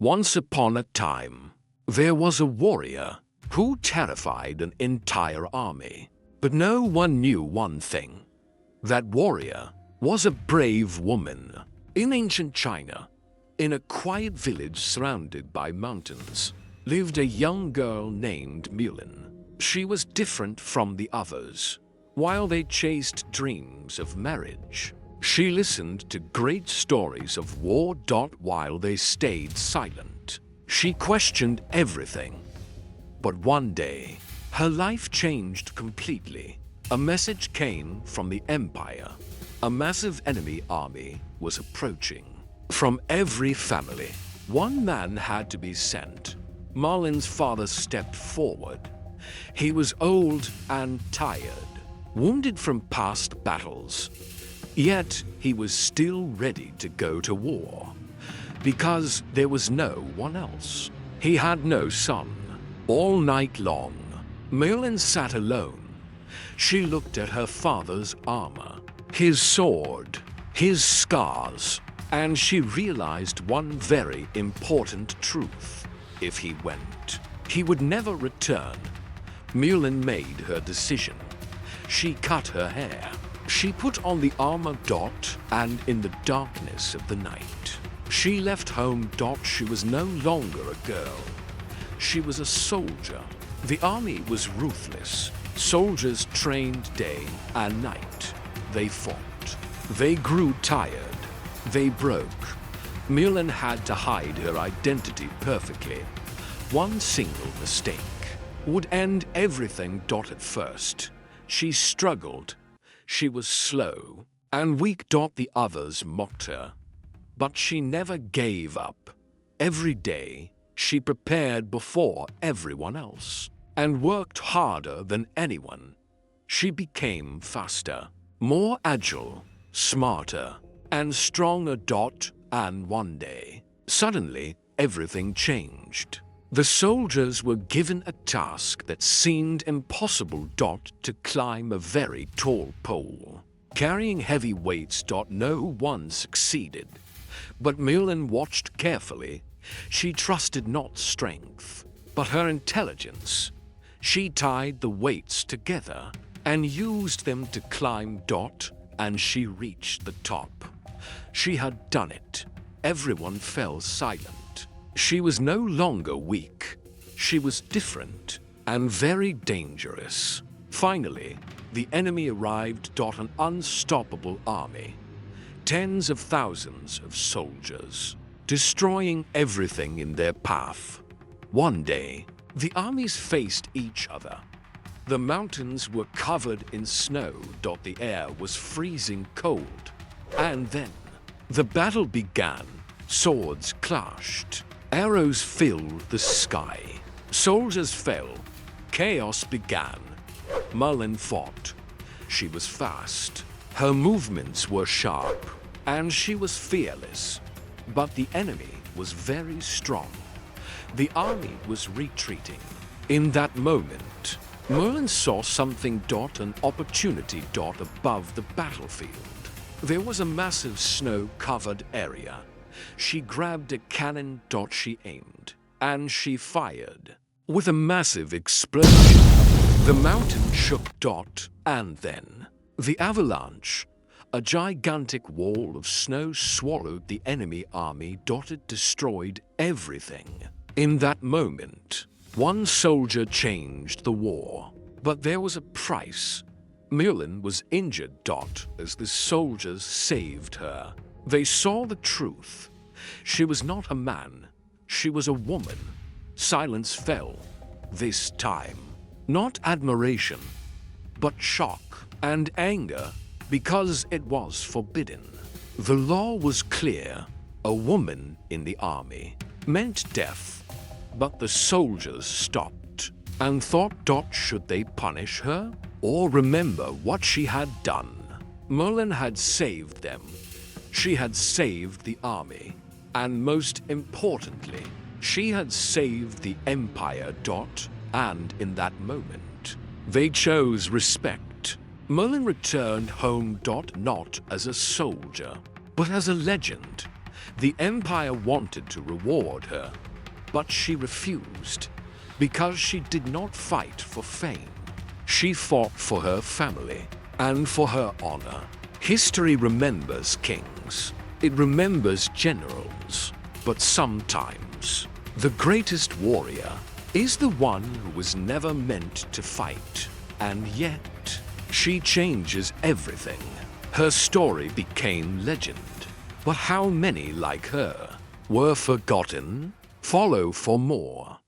Once upon a time, there was a warrior who terrified an entire army. But no one knew one thing. That warrior was a brave woman. In ancient China, in a quiet village surrounded by mountains, lived a young girl named Mulan. She was different from the others. While they chased dreams of marriage, she listened to great stories of war. While they stayed silent, she questioned everything. But one day, her life changed completely. A message came from the Empire. A massive enemy army was approaching. From every family, one man had to be sent. Mulan's father stepped forward. He was old and tired, wounded from past battles. Yet he was still ready to go to war, because there was no one else. He had no son. All night long, Mulan sat alone. She looked at her father's armor, his sword, his scars, and she realized one very important truth. If he went, he would never return. Mulan made her decision. She cut her hair. She put on the armor. And in the darkness of the night, she left home. She was no longer a girl. She was a soldier. The army was ruthless. Soldiers trained day and night. They fought. They grew tired. They broke. Mulan had to hide her identity perfectly. One single mistake would end everything. At first, she struggled. She was slow and weak. The others mocked her. But she never gave up. Every day, she prepared before everyone else and worked harder than anyone. She became faster, more agile, smarter, and stronger. And one day, suddenly, everything changed. The soldiers were given a task that seemed impossible. To climb a very tall pole, carrying heavy weights. No one succeeded. But Mulan watched carefully. She trusted not strength, but her intelligence. She tied the weights together and used them to climb. And she reached the top. She had done it. Everyone fell silent. She was no longer weak. She was different and very dangerous. Finally, the enemy arrived. An unstoppable army. Tens of thousands of soldiers, destroying everything in their path. One day, the armies faced each other. The mountains were covered in snow. The air was freezing cold. And then, the battle began. Swords clashed. Arrows filled the sky. Soldiers fell. Chaos began. Mulan fought. She was fast. Her movements were sharp. And she was fearless. But the enemy was very strong. The army was retreating. In that moment, Mulan saw something. An opportunity. Above the battlefield, there was a massive snow-covered area. She grabbed a cannon. She aimed, and she fired. With a massive explosion, the mountain shook. And then, the avalanche, a gigantic wall of snow, swallowed the enemy army. It destroyed everything. In that moment, one soldier changed the war. But there was a price. Mulan was injured. As the soldiers saved her, they saw the truth. She was not a man. She was a woman. Silence fell. This time, not admiration, but shock and anger, because it was forbidden. The law was clear. A woman in the army meant death. But the soldiers stopped and thought. Should they punish her or remember what she had done? Mulan had saved them. She had saved the army. And most importantly, she had saved the Empire. And in that moment, they chose respect. Mulan returned home. Not as a soldier, but as a legend. The Empire wanted to reward her, but she refused because she did not fight for fame. She fought for her family and for her honor. History remembers kings. It remembers generals. But sometimes, the greatest warrior is the one who was never meant to fight. And yet, she changes everything. Her story became legend. But how many like her were forgotten? Follow for more.